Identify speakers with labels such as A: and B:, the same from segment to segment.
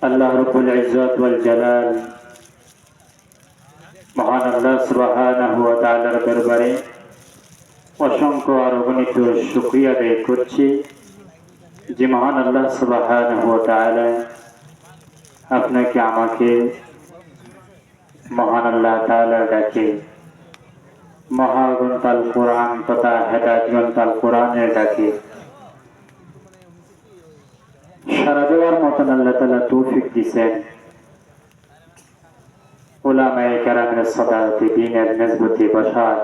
A: আল্লাহ রাব্বুল ইজ্জত ওয়াল জালাল মহান আল্লাহ সুবহানাহু ওয়া তাআলার দরবারে অসংখ্য আর অগণিত শুকরিয়া আদায় করছি যে মহান আল্লাহ সুবহানাহু ওয়া তাআলা আপনাকে আমাকে মহান আল্লাহ তাআলার ডাকে মহাগ্রন্থ আল কোরআন তথা হেদায়েত গ্রন্থ আল কোরআনের ডাকে সারা দেওয়ার মতন আল্লাহ তাআলা তৌফিক দিয়েছেন। উলামায়ে কেরামের সাদাতে দ্বীনের নিসবতে বসার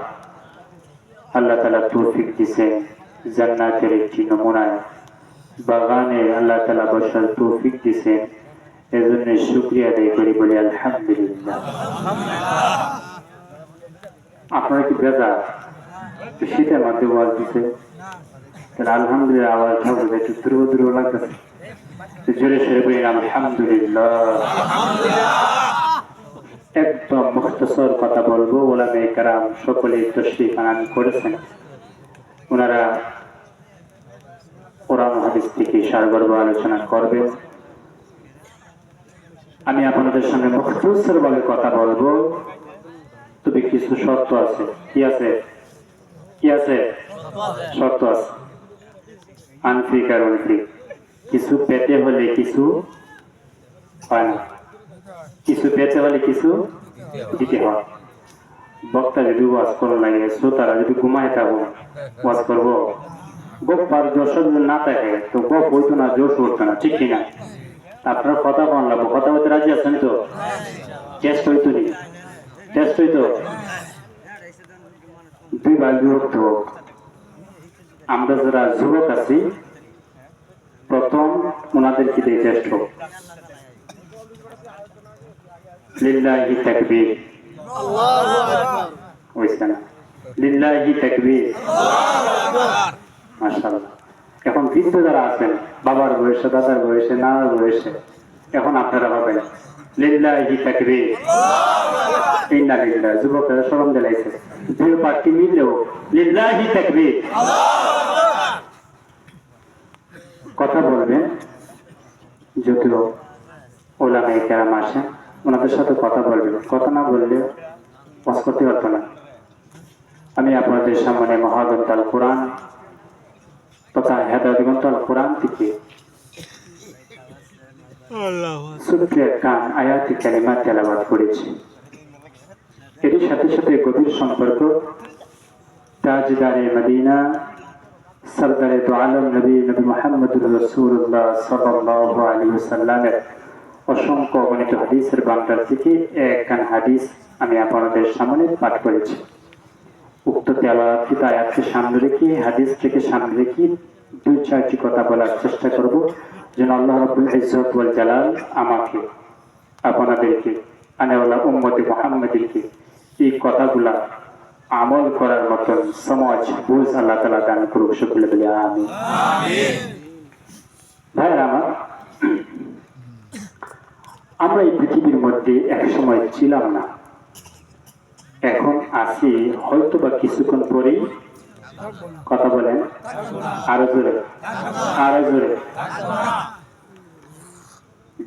A: আল্লাহ তাআলা তৌফিক দিয়েছেন। জান্নাতের একটি নমুনায় বাগানে আল্লাহ তাআলা বসার তৌফিক দিয়েছেন। এজন্য শুকরিয়া আদায় করি, বলি আলহামদুলিল্লাহ। আপনারা কি বেজার শীতের মধ্যে ওয়াজ দিছে? তাহলে আলহামদুলিল্লাহ আওয়াজ হবে একটু দ্রুত লাগতেছে, জোরে সরে বলি আলহামদুলিল্লাহ। একদম মুখতসর কথা বলবো। ওলামায়ে কেরাম সকলে তশরিফ আনান করেছেন, ওনারা কোরআন হাদিস থেকে সারগর্ভ আলোচনা করবেন। আমি আপনাদের সামনে মুখতসর ভাবে কথা বলবো, তবে কিছু শর্ত আছে। কি আছে? কি আছে? শর্ত আছে। আনফিক আর অনফিক, কিছু পেতে হলে কিছু হয় না, কিছু পেতে হলে কিছু দিতে হয়। বক্তা যদি ওয়াজ করো লাগে, শ্রোতারা যদি ঘুমায় থাকো, ওয়াজ করবো, গপ আর দর্শক না থাকে তো গপ হইতো না, জোশ উঠতো না, ঠিক কিনা? আপনার কথা কন লাগবো, কথা বলতে রাজি আছেন তো? টেস্ট হইতো নি? টেস্ট হইতো? দুই ভাই বিভক্ত। আমরা যারা যুবক আছি প্রথম ওনাদেরকে দিয়ে টেস্ট হোক। লিল্লাহি তাকবীর, আল্লাহু আকবার। হইছে না? লিল্লাহি তাকবীর, আল্লাহু আকবার। মাশাআল্লাহ। এখন বৃদ্ধ যারা আছেন, বাবার বয়সে, দাদার বয়সে, নানার বয়সে, এখন আপনারা ভাবেন লিল্লাহি তাকবীর, আল্লাহু আকবার। ইন্না লিল্লাহ। যুবকরা শরম দিলাইছে, দুই পার্টি মিললেও লিল্লাহি তাকবীর, আল্লাহু আকবার কথা বলবেন। যদিও ওলামায়ে কেরাম আসেন, ওনাদের সাথে কথা বলবেন, কথা না বললে ওয়াজ করতে পারতো না। আমি আপনাদের সামনে মহাগ্রন্থ আল কোরআন তথা হেদায়েত গ্রন্থ আল কোরআন থেকে ছোট্ট কান আয়াতি কালিমা তেলাওয়াত করেছি। এর সাথে সাথে গভীর সম্পর্ক তাজদারে মদিনা সরদারে দু আলম নবী মুহাম্মদুর রাসূলুল্লাহ সাল্লাল্লাহু আলাইহি ওয়াসাল্লামের অসংখ্য অগণিত হাদিসের ভান্ডার থেকে একখান হাদিস আমি আপনাদের সামনে পাঠ করেছি। উক্ত তেলাওয়াতকৃত আয়াতকে সামনে রেখে, হাদিস থেকে সামনে রেখে দুই চারটি কথা বলার চেষ্টা করব, যেন আল্লাহ রাব্বুল ইজ্জত ওয়াল জালাল আমাকে, আপনাদেরকে, আনেওয়ালা উম্মতে মুহাম্মাদীকে এই কথাগুলা আমল করার মতন সমাজ বুঝ আল্লাহ তাআলা দান করুক। সকলে বলি আমিন। ভাইরা আমার, আমরা এই পৃথিবীর মধ্যে এক সময় ছিলাম না, এখন আছি, হয়তো বা কিছুক্ষণ পরেই। কথা বলেন আরো জোরে, আরো জোরে।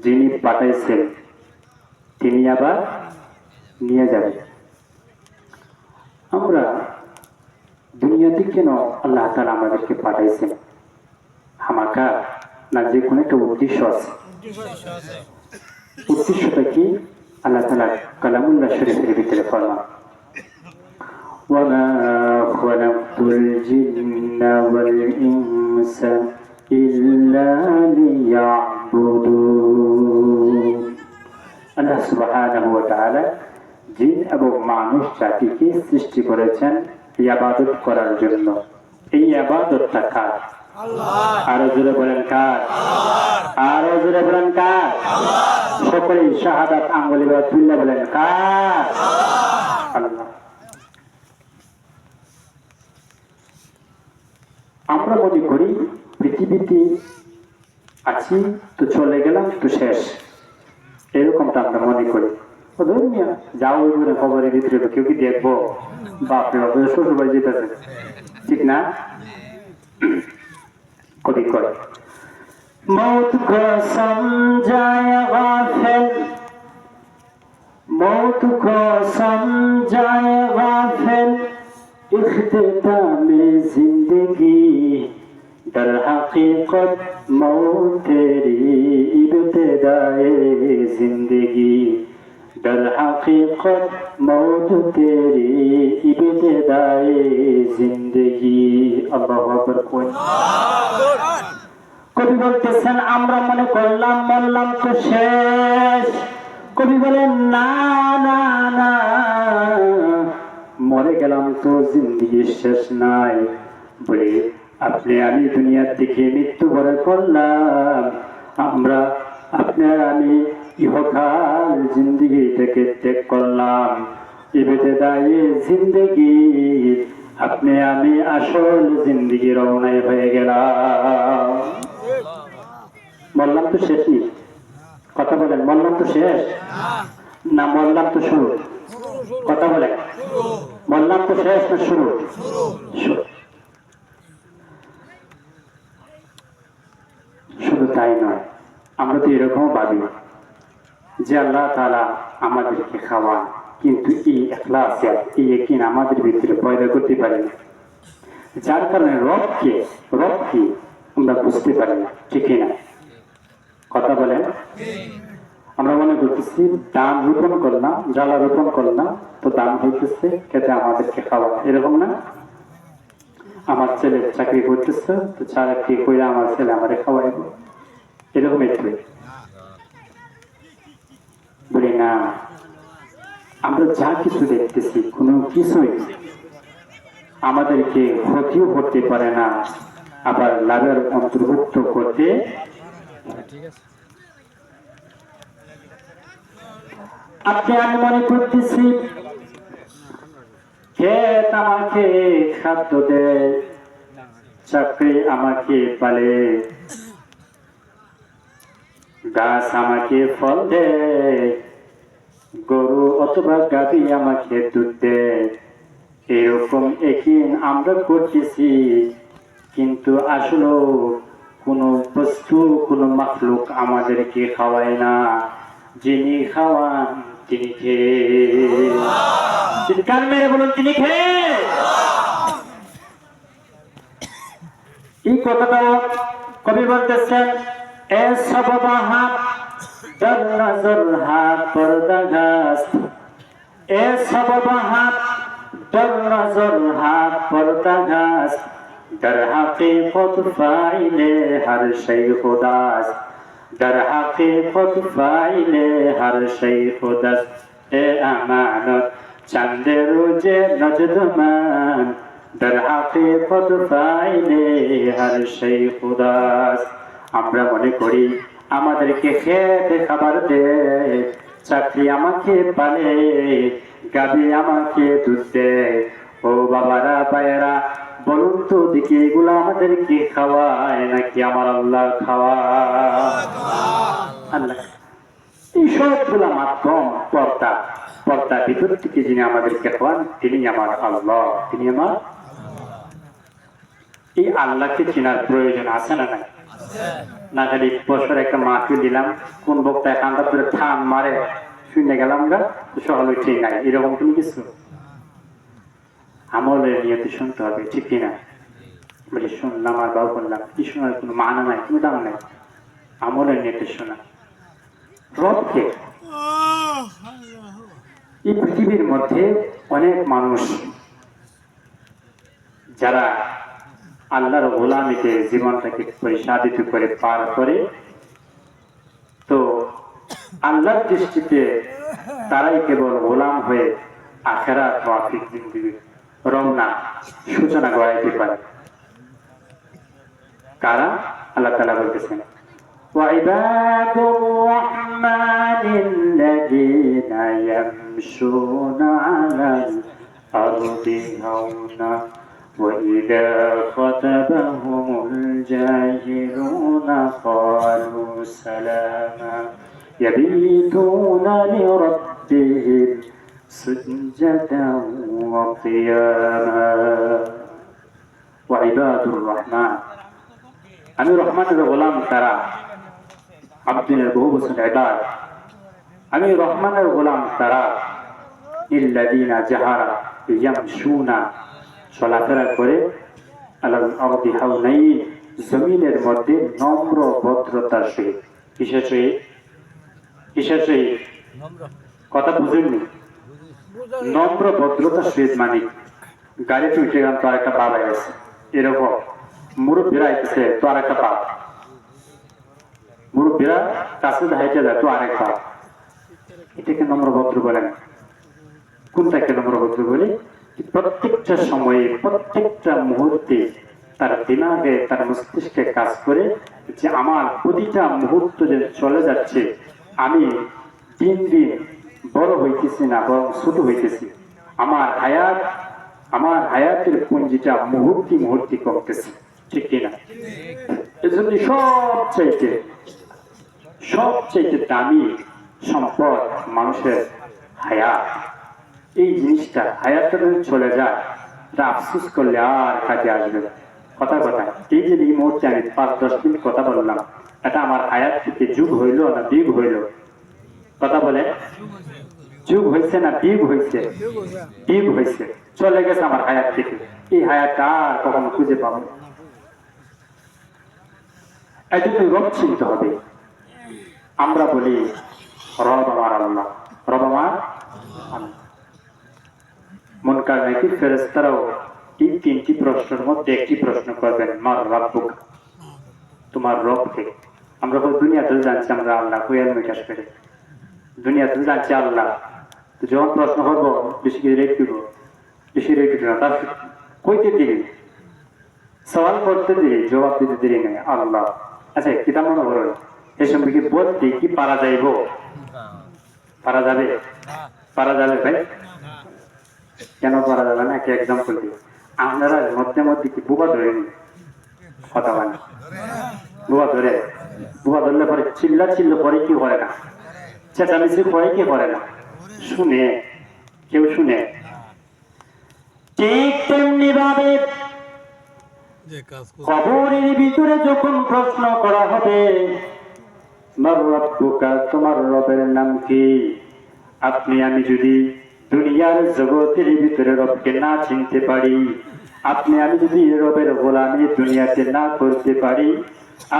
A: যিনি পাঠাইছেন তিনি আবার নিয়ে যাবেন। আমরা দুনিয়াতে কেন আল্লাহ তাআলা আমাদেরকে পাঠাইছেন? হামাকা না, যে কোনো একটা উদ্দেশ্য আছে। উদ্দেশ্যটা কি? আল্লাহ তাআলা কালামুল্লাহ শরীফের ভিতরে ফরমান, وما خلقت الجن والإنس إلا ليعبدون। আল্লাহ সুবহানাহু ওয়া তাআলা জিন এবং মানুষ জাতিকে সৃষ্টি করেছেন ইবাদত করার জন্য। এই ইবাদতটা কার? আল্লাহ। আরো জোরে বলেন কার? আল্লাহ। আরো জোরে বলেন কার? আল্লাহ। সকলে শাহাদাত আঙ্গুলে তুলে বলেন কার? আল্লাহ। আল্লাহ। আমরা মনে করি পৃথিবীতে আছি তো চলে গেলাম তো শেষ, এরকমটা আমরা মনে করি। ধর্মিয়া যাও ওই খবরের ভিতরে কেউ কি দেখবো? বাপরে বাপ, শ্বশুর বাড়ি যেতেছে, ঠিক না? কবি করে मौत को समझाया इख्तिताम जिंदगी दर हकीकत मौत तेरी इब्तिदाए जिंदगी दर हकीकत मौत तेरी इब्तिदाए जिंदगी। अल्लाहु अकबर। कोई কবি বলতেছেন আমরা মনে করলাম মরলাম তো শেষ। কবি বলেন না না না, মরে গেলাম তো জিন্দেগি শেষ নাই। বলে আপনি আমি দুনিয়ার দিকে মৃত্যুবরণ করলাম, আমরা আপনার আমি ইহকাল জিন্দেগিটাকে ত্যাগ করলাম। ইবতিদায়ে জিন্দেগি আপনি আমি আসল জিন্দেগি রওনায় হয়ে গেলাম। মরলাম তো শেষ নেই, কথা বলেন মরলাম তো শেষ না মরলাম তো শুরু? কথা বলেন মরলাম তো শেষ না শুরু? শুধু তাই নয়, আমরা তো এরকম ভাবি যে আল্লাহ তাআলা আমাদেরকে খাওয়ান, কিন্তু এই ইখলাস এই ইয়াকিন আমাদের ভিতরে পয়দা করতে পারি না, যার কারণে রব কি আমরা বুঝতে পারি না। ঠিক না? কথা বলেন। আমরা মনে করতেছি দান রোপণ করলাম, জ্বালা রোপণ করলাম, তো দান হইতেছে খেতে আমাদেরকে খাওয়া, এরকম না? আমার ছেলে চাকরি করতেছে, তো চাকরি করে আমার ছেলে আমাদের খাওয়াইব, এরকম একটু বলি না। আমরা যা কিছু দেখতেছি কোনো কিছুই আমাদেরকে ক্ষতিও করতে পারে না, আবার লাভের অন্তর্ভুক্ত করতে। আপনি আমি মনে করতেছি ক্ষেত আমাকে খাদ্য দেয়, চাকরি আমাকে পালে, গাছ আমাকে ফল দেয়, গরু অথবা গাভী আমাকে দুধ দেয়। এরকম একদিন আমরা করতেছি, কিন্তু আসলে কোনো বস্তু কোনো মাখলুক আমাদেরকে খাওয়ায় না। যিনি খাওয়ান তিনি খেয়ে, কান মেরে বলুন তিনি খেয়ে। এই কথাটা কবি বলতেছেন এ সব বাহাত দর নজর হাত পরদাগাস্ত, এ সব বাহাত দর নজর হাত পরদাগাস্ত, در حقیقت فاعل ہر شئی خداست، در حقیقت فاعل ہر شئی خداست، اے امانت چند روز نجد من، در حقیقت فاعل ہر شئی خداست। আমরা মনে করি আমাদেরকে খেতে খাবার দেয়, চাকরি আমাকে পালে, গাভী আমাকে দুধ দেয়। ও বাবারা ভাইয়েরা বলুন তো দেখি এগুলো আমাদেরকে খাওয়ায় নাকি আমার আল্লাহ খাওয়ায়? আল্লাহ। এই সবগুলা মাধ্যম পর্দা ভিতর থেকে যিনি আমাদেরকে খাওয়ান তিনি আমার আল্লাহ, তিনি আমার। এই আল্লাহকে চেনার প্রয়োজন আছে না নাই? না খালি বছর একটা মাহফিল দিলাম, কোন বক্তা একান্ত করে থাম মারে শুনে গেলাম গা, সহল ঠিক নাই, এরকম কোনো কিছু আমলের নিয়তে শুনতে হবে। ঠিক কিনা? বলে শুনলাম আর বাউ করলাম, কি শোনার কোনো মানা নাই, কোনো দাম নাই। আমলের নিয়তে শোনা রবকে। এই পৃথিবীর মধ্যে অনেক মানুষ যারা আল্লাহর গোলামিতে জীবনটাকে পরিচালিত করে পার করে, তো আল্লাহর দৃষ্টিতে তারাই কেবল গোলাম হয়ে আখিরাত ওয়াফিক জিন্দেগি রওনা সূচনা করাইতে পারে। কারা? আল্লাহ তাআলা বলতেছেন وعباد الرحمن الذين يمشون على الأرض هونا وإذا خطبهم الجاهلون قالوا سلاما يبيتون لربهم سجدا وقياما وعباد الرحمن আমি রহমানের গোলাম তারা, আব্দুলের বহু বছর ইবাদ, আমি রহমানের গোলাম তারা ইল্লাযীনা জাহারা ইয়ামশুনা চলাফেরা করে আলাল আরদি হাওনাইন, জমিনের মধ্যে নম্র ভদ্রতার সহিত। কিসের সহিত? কিসের সহিত? কথা বুঝেননি? নম্র ভদ্রতার সহিত মানে গাড়িতে উঠে গেলাম, তো আরেকটা বাবা আছে, এরকম মুরব্বীরা আইতেছে, তো আরেকটা বাপ, মুরব্বীরা কাছে হাইটে যায়, তো আরেক বাপ। এটাকে নম্র ভদ্র বলেন। কোনটাকে নম্র ভদ্র বলি? প্রত্যেকটা সময়ে, প্রত্যেকটা মুহূর্তে তার দিমাগে, তার মস্তিষ্কে কাজ করে যে আমার প্রতিটা মুহূর্ত যে চলে যাচ্ছে, আমি দিন দিন বড় হইতেছি না, বরং ছোট হইতেছি। আমার হায়াতের পুঞ্জিটা মুহূর্তে মুহূর্তে কমতেছে, ঠিক কিনা? এজন্য সবচাইতে দামি সম্পদ মানুষের হায়াত। এই জিনিসটা হায়াতটা যদি চলে যায়, এটা আফসোস করলে আর কাজে আসবে না। কথা এই যে এই মুহূর্তে আমি 5-10 মিনিট কথা বললাম, এটা আমার হায়াত থেকে যুগ হইল না বিগ হইল? কথা বলে, যুগ হয়েছে না বিগ হয়েছে? বিগ হয়েছে, চলে গেছে আমার হায়াত থেকে। এই হায়াতটা আর কখনো খুঁজে পাবো না। এই জন্য রব চিনতে হবে। আমরা বলি রব আমার আল্লাহ, রব আমার আল্লাহ। মুনকার নাকির ফেরেশতারাও এই 3টি প্রশ্নের মধ্যে একটি প্রশ্ন করবেন, মার রাব্বুক, তোমার রব কে? আমরা দুনিয়াতে জানছি আমরা আল্লাহ, কোয়াল মিটাস করে দুনিয়াতে জানছি আল্লাহ। তো যখন প্রশ্ন করবো বেশি রেট দিব, বেশি রেট দিব না, তার কইতে দিবি, সওয়াল করতে দিবি, জবাব দিতে দেরি নেই আল্লাহ। আচ্ছা, কিতা মনে করো এই সম্পর্কে বলতে কি পারা যাইব? পারা যাবে? পারা যাবে ভাই? কেন পারা যাবে না? একটা এক্সাম্পল দিই। আপনারা মধ্যে মধ্যে কি বুবা ধরে নি? কথা বলেন, বুবা ধরলে পরে চিল্ল পরে কি করে না? চেঁচামেচি করে কি করে না? শুনে, কেউ শুনে? ঠিক তেমনি ভাবে কবরের ভিতরে যখন প্রশ্ন করা হবে, মার রাব্বুকা, তোমার রবের নাম কি? আপনি আমি যদি দুনিয়ার জগতের ভিতরে রবকে না চিনতে পারি, আপনি আমি যদি রবের গোলামি দুনিয়াতে না করতে পারি,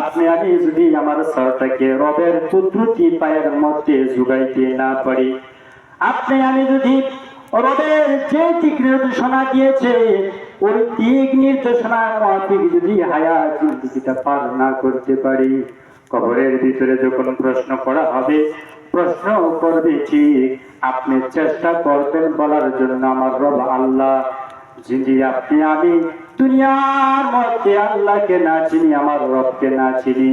A: আপনি আমি যদি আমার সরটাকে রবের কুদরতি পায়ের মধ্যে জুগাইতে না পারি, আপনি আমি যদি রবের যে দিক নির্দেশনা দিয়েছে ওই দিক নির্দেশনার মাফিক যদি হায়াত জিন্দেগিটা পার না করতে পারি, কবরের ভিতরে যখন প্রশ্ন করা হবে, প্রশ্ন করবে ঠিক, আপনি চেষ্টা করবেন বলার জন্য আমার রব আল্লাহ। যিনি আপনি আমি দুনিয়ার মধ্যে আল্লাহকে না চিনি, আমার রবকে না চিনি,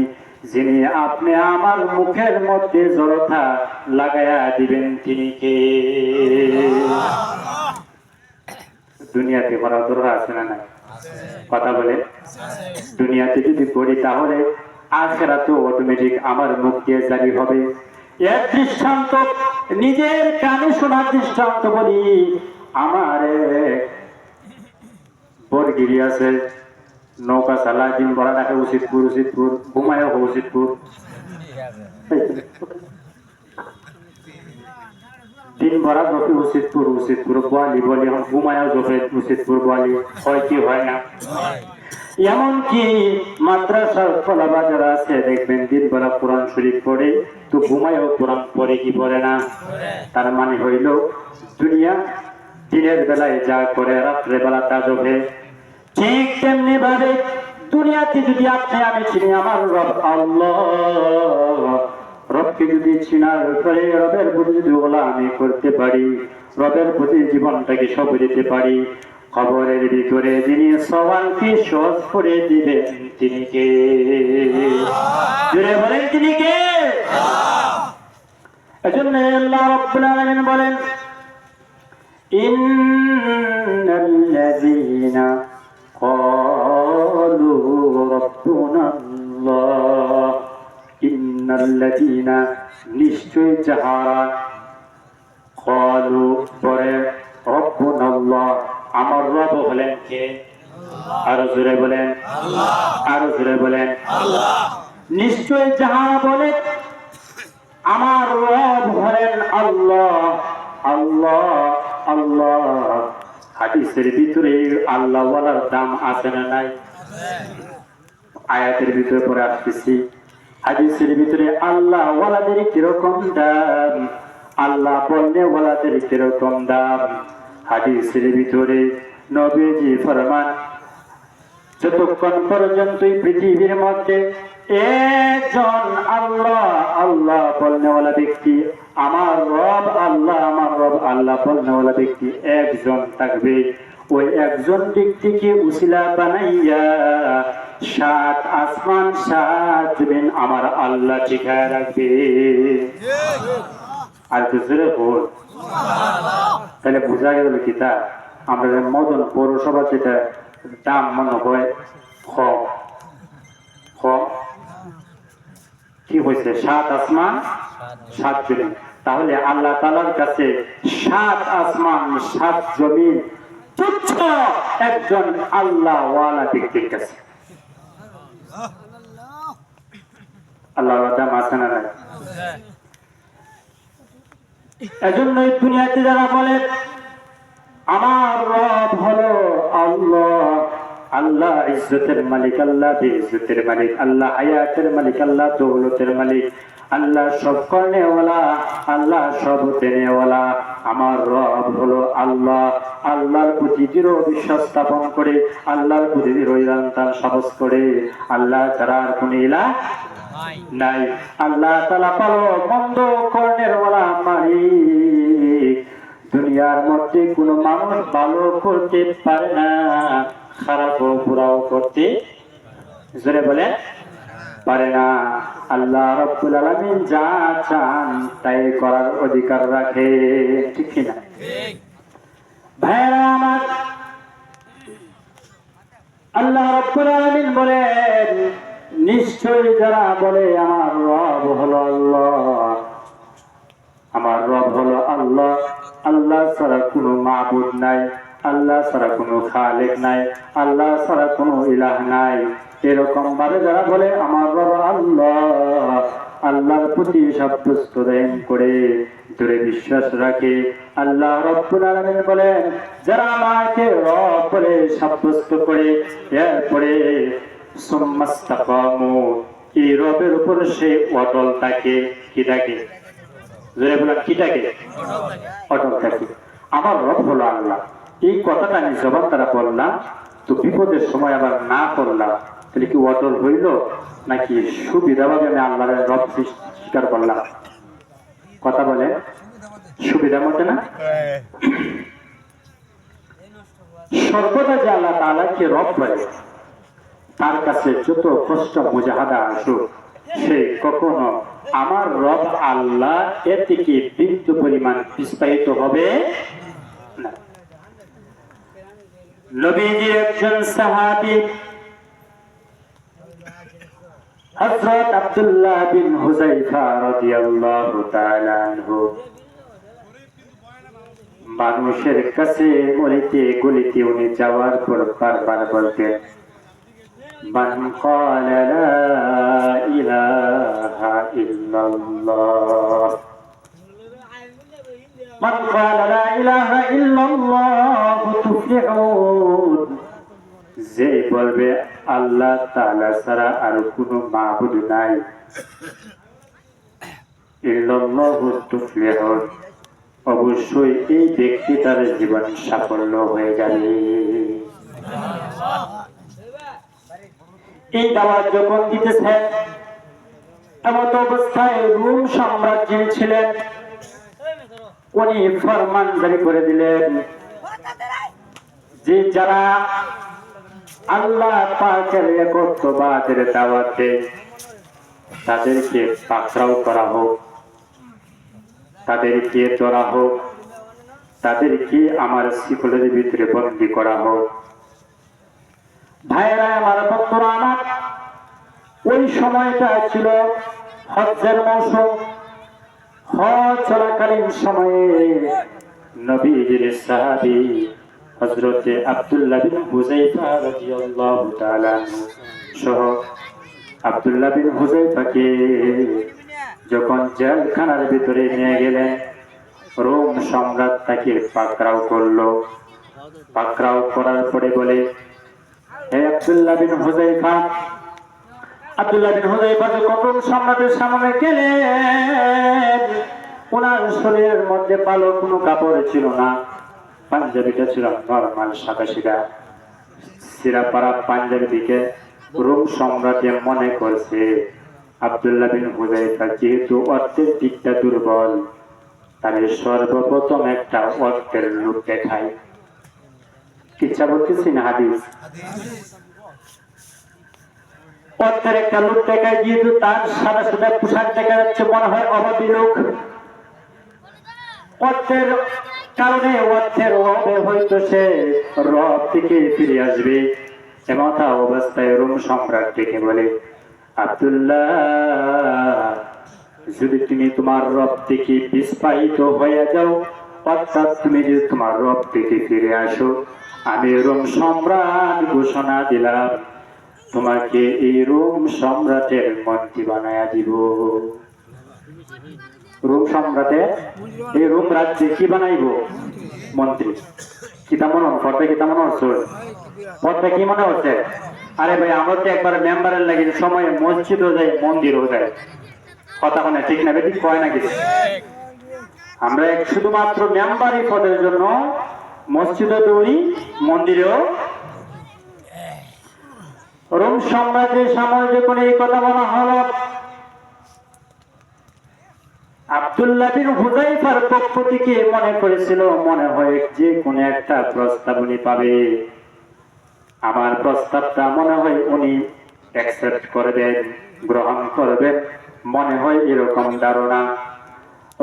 A: যিনি আপনি আমার মুখের মধ্যে জড়তা লাগাইয়া দিবেন, তিনি কে? দুনিয়াতে করার দরকার আছে না নাই? কথা বলে, দুনিয়াতে যদি করি তাহলে আখিরাতে অটোমেটিক আমার মুখ দিয়ে জারি হবে। এক দৃষ্টান্ত, নিজের কানে শোনার দৃষ্টান্ত বলি। আমার বরগিরি আছে, নৌকা চালায়, দিন ভরা ডাকে উচিতপুর, ঘুমায় উচিতপুর, দিন ভরা জপে উচিতপুর বোয়ালি বলি, এখন ঘুমায় জপে উচিতপুর বোয়ালি, হয় কি হয় না? এমনকি মাদ্রাসার ফলাবা যারা আছে দেখবেন দিন ভরা কোরআন শরীফ পড়ে, তো ঘুমায়ও কোরআন পড়ে কি পড়ে না? তার মানে হইল দুনিয়া দিনের বেলায় যা করে রাত্রে বেলা তা জপে। ঠিক তেমনি ভাবে দুনিয়াতে যদি আপনি আমি চিনি আমার রব আল্লাহ, রবকে যদি চিনার পরে রবের প্রতি যদি গোলামি করতে পারি, রবের প্রতি জীবনটাকে সঁপে দিতে পারি, কবরের ভিতরে যিনি সওয়ালকে সহজ করে দিবেন তিনি কে? জোরে বলেন, তিনি কে? এজন্য আল্লাহ রাব্বুল আলামিন বলেন, ইন্নাল্লাযীনা ক্বালু রাব্বুনাল্লাহ, ইন্নাল্লাযীনা, নিশ্চয় যাহারা, ক্বালু পরে রাব্বুনাল্লাহ, আমার রব হলেন কে? আরো জোরে বলেন, আরো জোরে বলেন। নিশ্চয় যাহারা বলে আমার রব হলেন আল্লাহ, আল্লাহ, আল্লাহ। হাদিস হাদিসের ভিতরে আল্লাহ ওয়ালার দাম আছে না নাই? আয়াতের ভিতরে পরে আসতেছি, হাদিসের ভিতরে আল্লাহ ওয়ালাদের কিরকম দাম, আল্লাহ বললে ওয়ালাদের কিরকম দাম। হাদিসের ভিতরে নবীজি ফরমান, যতক্ষণ পর্যন্ত পৃথিবীর মধ্যে একজন আল্লাহ আল্লাহ বলনেওয়ালা ব্যক্তি, আমার রব আল্লাহ, আমার রব আল্লাহ বলনেওয়ালা ব্যক্তি একজন থাকবে, ওই একজন ব্যক্তিকে উসিলা বানাইয়া 7 আসমান 7 জমিন আমার আল্লাহ ঠিকায় রাখবে। আর কিছু বল, তাহলে বোঝা গেল কি তা আমরা মদন পৌরসভা যেটা দাম মনে হয় কম কম, কি হয়েছে 7 আসমান 7 জমিন। তাহলে আল্লাহ তাআলার কাছে 7 আসমান 7 জমিন তুচ্ছ একজন আল্লাহ ওয়ালা ব্যক্তির কাছে। আল্লাহর দাম আছে না নাই? এজন্যই দুনিয়াতে যারা বলে আমার রব হলো আল্লাহ, আল্লাহ ইজ্জতের মালিক, আল্লাহ বেইজ্জতের মালিক, আল্লাহ হায়াতের মালিক, আল্লাহ দৌলতের মালিক, আল্লাহ সব করনেওয়ালা, আল্লাহ সব দেনেওয়ালা, আমার রব হলো আল্লাহ। আল্লাহর প্রতি দৃঢ় বিশ্বাস স্থাপন করে, আল্লাহর প্রতি দৃঢ় ইমান সাহস করে, আল্লাহ ছাড়া আর কোন ইলাহ নাই। আল্লাহ তাআলা ভালো মন্দ করনেওয়ালা মালিক। দুনিয়ার মধ্যে কোন মানুষ ভালো করতে পারে না, খারাপ ও বুরাও করতে জোরে বলে পারে না। আল্লাহ রাব্বুল আলামিন যা চান তাই করার অধিকার রাখে, ঠিক কি না? ভাইরা আমার, আল্লাহ রাব্বুল আলামিন বলেন, নিশ্চয়ই যারা বলে আমার রব হলো আল্লাহ, আমার রব হলো আল্লাহ, আল্লাহ ছাড়া কোনো মাবুদ নাই, আল্লাহ ছাড়া কোনো খালেক নাই, আল্লাহ ছাড়া কোনো ইলাহ নাই, এরকম ভাবে যারা বলে আমার রব আল্লাহ, আল্লাহর প্রতি সাব্যস্ত দান করে দৃঢ় বিশ্বাস রাখে, আল্লাহ রাব্বুল আলামিন বলেন যারা আমাকে রব বলে সাব্যস্ত করে এরপরে সুম্মাস্তাকামু, এই রবের উপর সে অটল থাকে, কি থাকে জোরে বলেন, কি থাকে? অটল থাকে। আমার রব হলো আল্লাহ, এই কথাটা আমি জবান তারা বললাম, তো বিপদের সময় আবার না করলাম, তাহলে কি অটল হইল নাকি সুবিধাভাবে আমি আল্লাহর রব স্বীকার করলাম? কথা বলে সুবিধা মতে না? সর্বদা যে আল্লাহ তাআলাকে রব বলে, তার কাছে যত কষ্ট মুজাহাদা আসুক, সে কখনো আমার রব আল্লাহ এর থেকে বিন্দু পরিমাণ পিছপাইত হবে না। নবীজির একজন সাহাবী হযরত আব্দুল্লাহ বিন হুযায়ফা রাদিয়াল্লাহু তাআলা আনহু মানুষের কাছে গলিতে গলিতে উনি যাওয়ার পর বারবার বলতেন, মান ক্বালা লা ইলাহা ইল্লাল্লাহ, মান ক্বালা লা ইলাহা ইল্লাল্লাহ তুফলিহুন, যে বলবে আল্লাহ তাআলা ছাড়া আর কোনো মাবুদ নাই, ইল্লাল্লাহু তুফলিহুন, অবশ্যই এই ব্যক্তি তার জীবন সাফল্য হয়ে যাবে। এই দাওয়াত যখন দিতেছেন, এমন অবস্থায় রোম সম্রাট যিনি ছিলেন উনি ফরমান জারি করে দিলেন যে যারা আল্লাহ পাকের একত্ববাদের দাওয়াতে তাদেরকে পাকড়াও করা হোক, তাদেরকে ধরা হোক, তাদেরকে আমার শিকলের ভিতরে বন্দী করা হোক। ভাইরা আমার, বন্ধুরা আমার, ওই সময়টা ছিল হজ্জের মৌসুম। হজ চলাকালীন সময়ে নবীজির সাহাবী হযরতে আব্দুল্লাহ বিন হুযায়ফা রাদিয়াল্লাহু তাআলা আনহু সহ আব্দুল্লাহ বিন হুযায়ফাকে যখন জেলখানার ভিতরে নিয়ে গেলেন, রোম সম্রাট তাকে পাকড়াও করলো। পাকড়াও করার পরে বলে, হে আব্দুল্লাহ বিন হুযায়ফা, আব্দুল্লাহ বিন হুযায়ফা যখন রোম সম্রাটের সামনে গেলেন, ওনার শরীরের মধ্যে ভালো কোনো কাপড় ছিল না, পাঞ্জাবিটা ছিল নরমাল সাদা সিধা সিরাপাড়া পাঞ্জাবি দিকে। রোম সম্রাটে মনে করছে আব্দুল্লাহ বিন হুযায়ফা যেহেতু অর্থের দিকটা দুর্বল, তাহলে সর্বপ্রথম একটা অর্থের লোক দেখায়। ইচ্ছা বলতেছি না হাদিস, অর্থের একটা লোক দেখায়, যেহেতু তার সাদা সাদা পোশাক দেখা যাচ্ছে, মনে হয় অভাবী লোক। অর্থের কারণে, অর্থের অভাবে হয়তো সে রব থেকে ফিরে আসবে। এমতা অবস্থায় রোম সম্রাট ডেকে বলে, আব্দুল্লাহ, যদি তুমি তোমার রব থেকে বিস্ফারিত হয়ে যাও, অর্থাৎ তুমি যদি তোমার রব থেকে ফিরে আসো, আমি রোম সম্রাট ঘোষণা দিলাম তোমাকে এই রোম সম্রাটের মন্ত্রী বানায়া দিব। রোম সম্রাটের এই রোম রাজ্যে কি বানাইব? মন্ত্রী। কিতা মনে পদটা কিতা মনে হচ্ছে? পদটা কি মনে হচ্ছে? আরে ভাই, আমরা তো একবার মেম্বারের লাগে সময় মসজিদও যাই, মন্দিরও যাই, কথা মানে ঠিক না বেঠিক কয় নাকি? আমরা শুধুমাত্র মেম্বারই পদের জন্য মসজিদও দৌড়ি, মন্দিরেও। রোম সম্রাটের সামনে যখন এই কথা বলা হলো, আব্দুল্লাহ বিন হুযায়ফার পক্ষ থেকে মনে করেছিল মনে হয় যে কোন একটা প্রস্তাবনী পাবে, আমার প্রস্তাবটা মনে হয় উনি অ্যাকসেপ্ট করবেন, গ্রহণ করবেন, মনে হয় এরকম ধারণা।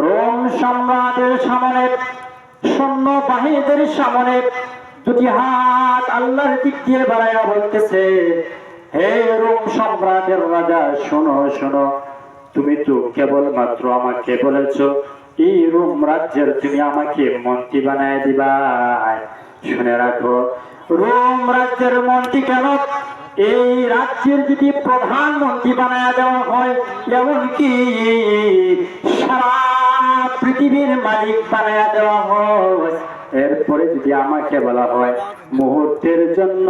A: রোম সম্রাটের সামনে, সৈন্য বাহিনীদের সামনে দুটি হাত আল্লাহর দিক দিয়ে বাড়াইয়া বলতেছে, হে রোম সম্রাটের রাজা, শোনো শোনো, তুমি তো কেবলমাত্র আমাকে বলেছ এই রোম রাজ্যের তুমি আমাকে মন্ত্রী বানায় দিবা। শুনে রাখো, রোম রাজ্যের মন্ত্রী কেন, এই রাজ্যের যদি প্রধানমন্ত্রী বানায় দেওয়া হয়, এমনকি সারা পৃথিবীর মালিক বানায় দেওয়া হয়, এরপরে যদি আমাকে বলা হয় মুহূর্তের জন্য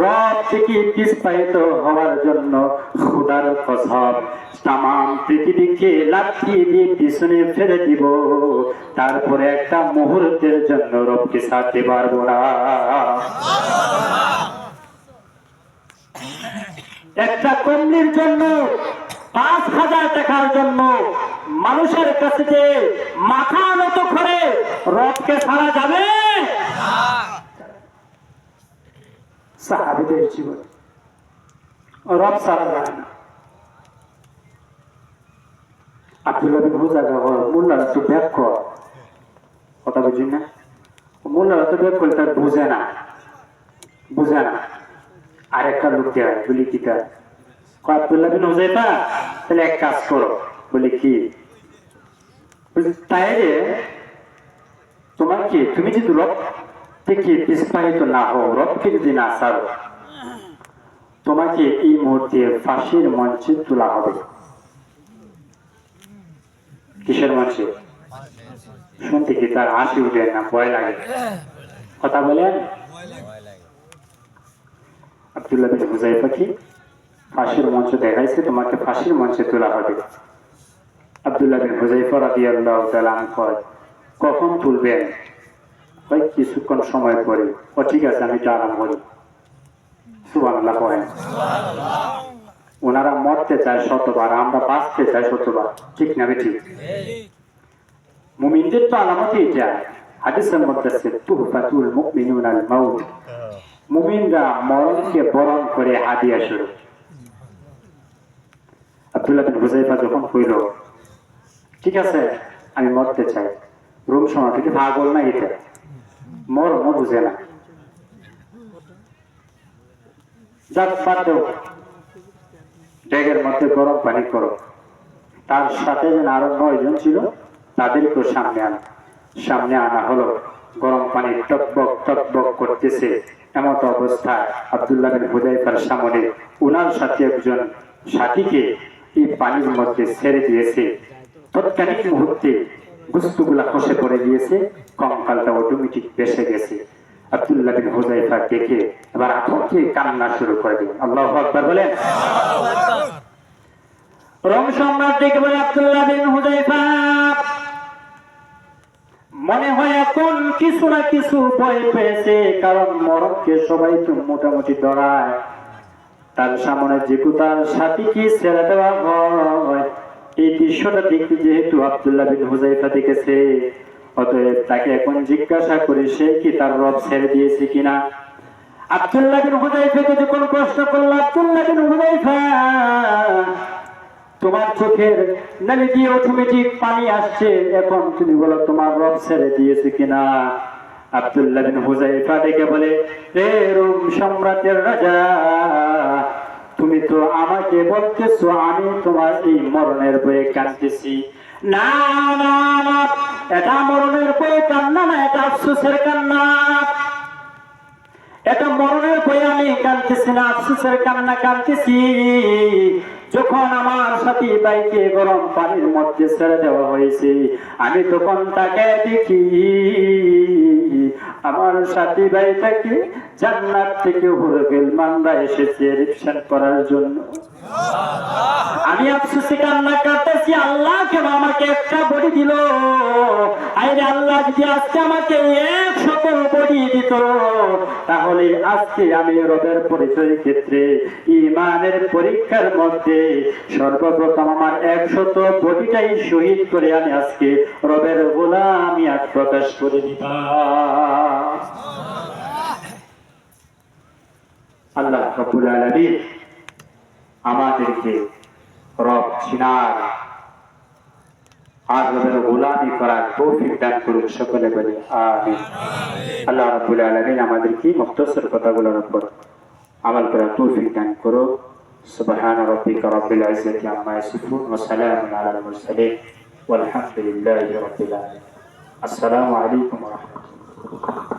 A: রব থেকে বিস্ফারিত হওয়ার জন্য খোদার কসম তামাম পৃথিবীকে লাথি দিয়ে পিছনে ফেলে দিব, তারপরে একটা মুহূর্তের জন্য রবকে ছাড়তে পারবো না। একটা কমলির জন্য, ৫,০০০ টাকার জন্য মানুষের কাছে যে মাথা নত করে রবকে ছাড়া যাবে? সাহাবীদের জীবন রব ছাড়া যায় না। আব্দুল্লাহ বিন হুযায়ফা মোল্লারা তো ব্যাক কথা বুঝি না, মোল্লারা তো ব্যাক করলে তার বুঝে না, বুঝে না। আরেকটা লোক দেয় বলি কি তার, আব্দুল্লাহ বিন হুযায়ফা, তাহলে এক কাজ করো, বলি কি, তাই তোমার কি, তুমি যদি রব থেকে বিস্ফারিত না হও, রবকে যদি না ছাড়ো, তোমাকে এই মুহূর্তে ফাঁসির মঞ্চে তোলা হবে। কিসের মঞ্চে? শুনতে কি তার হাসি উঠে না ভয় লাগে? কথা বলেন। আব্দুল্লাহ বিন হুযায়ফা কি ফাঁসির মঞ্চ দেখাইছে, তোমাকে ফাঁসির মঞ্চে তোলা হবে। আব্দুল্লাহ বিন হুযায়ফা রাদিয়াল্লাহু তাআলা আনহু, কখন তুলবেন? ভাই কিছুক্ষণ সময় পরে। ও ঠিক আছে, আমি তো আরাম করি। সুবহানাল্লাহ করেন। ওনারা মরতে চায় শতবার, আমরা বাঁচতে চাই শতবার, ঠিক না বেঠিক? মুমিনদের তো আলামত এটা, হাদিসের মধ্যে আছে তুহফাতুল মুমিনুনাল মাউত, মুমিনরা মরণকে বরণ করে হাদিয়া স্বরূপ। আব্দুল্লাহ বিন হুযায়ফা যখন কইল ঠিক আছে আমি মরতে চাই, রোম সম্রাট পাগল না, এটা মরণ বুঝে না, যাক বাদ দেও, ব্যাগের মধ্যে গরম পানি করো। তার সাথে আরো ৯ জন ছিল, তাদেরকেও সামনে আনা হলো। গরম পানি টকবক টকবক করতেছে। এমত অবস্থায় আব্দুল্লাহ বিন হুযায়ফার সামনে উনার সাথে একজন সাথীকে এই পানির মধ্যে ছেড়ে দিয়েছে। তৎকালীন মুহূর্তে বস্তুগুলা খসে পড়ে গিয়েছে, কঙ্কালটা অটোমেটিক ভেসে গেছে। আব্দুল্লাহ বিন হুযায়ফা দেখে এবার আপত্তি কান্না শুরু করে দিলেন। আল্লাহু আকবার বলেন। রোম সম্রাট দেখে বলে, আব্দুল্লাহ বিন হুযায়ফা, মনে হয় এখন কিছু না কিছু ভয় পেয়েছে, কারণ মরণকে সবাই তো মোটামুটি ডরায়। তার সামনে যেহেতু তার সাথীকে ছেড়ে দেওয়া হয়, এই দৃশ্যটা দেখতে যেহেতু আব্দুল্লাহ বিন হুযায়ফা দেখেছে, অতএব তাকে এখন জিজ্ঞাসা করে সে কি তার রব ছেড়ে দিয়েছে কিনা। আব্দুল্লাহ বিন হুযায়ফাকে যখন প্রশ্ন করল, আব্দুল্লাহ বিন হুযায়ফা, তোমার চোখের নালি দিয়ে অটোমেটিক পানি আসছে, এখন তুমি বলো তোমার রব ছেড়ে দিয়েছে কিনা। আব্দুল্লাহ বিন হুযায়ফা ডেকে বলে, হে রোম সম্রাটের রাজা, তুমি তো আমাকে বলতেছো আমি তোমার এই মরণের ভয়ে কাঁদতেছি। না না না, এটা মরণের ভয়ে কান্না না, এটা আফসোসের কান্না। এটা মরণের ভয়ে আমি কাঁদতেছি না, আফসোসের কান্না কাঁদতেছি। যখন আমার সাথী ভাইকে গরম পানির মধ্যে ছেড়ে দেওয়া হয়েছে, আমি তখন তাকে দেখি আমার সাথী ভাইটাকে জান্নাত থেকে হুরুল মান্দা এসেছে রিকশন করার জন্য। আমি আফসোসে কান্না কাঁদতেছি, আল্লাহ কেন আমাকে একটা বডি দিল? আরে আল্লাহ যদি আজকে আমাকে 100 বডি দিত, তাহলে আজকে আমি রবের পরিচয় ক্ষেত্রে ঈমানের পরীক্ষার মধ্যে সর্বপ্রথম আমার 100 বডিটাই শহীদ করে আমি আজকে রবের গোলামি প্রকাশ করে দিতাম। আল্লাহ রাব্বুল আলামিন আমাদেরকে রব চিনার আর রবের গোলামি করার তৌফিক দান করুন, সকলে বলে আমিন। আল্লাহ রাব্বুল আলামিন আমাদেরকে মুখতাসর কথাগুলোর উপর আমল করার তৌফিক দান করো। সুবহান রাব্বিকা রাব্বিল ইজ্জাতি আম্মা ইয়াসিফুন ওয়া সালামুন আলাল মুরসালিন ওয়ালহামদুলিল্লাহি রাব্বিল আলামিন। আসসালামু আলাইকুম ওয়া রাহমাতুল্লাহ।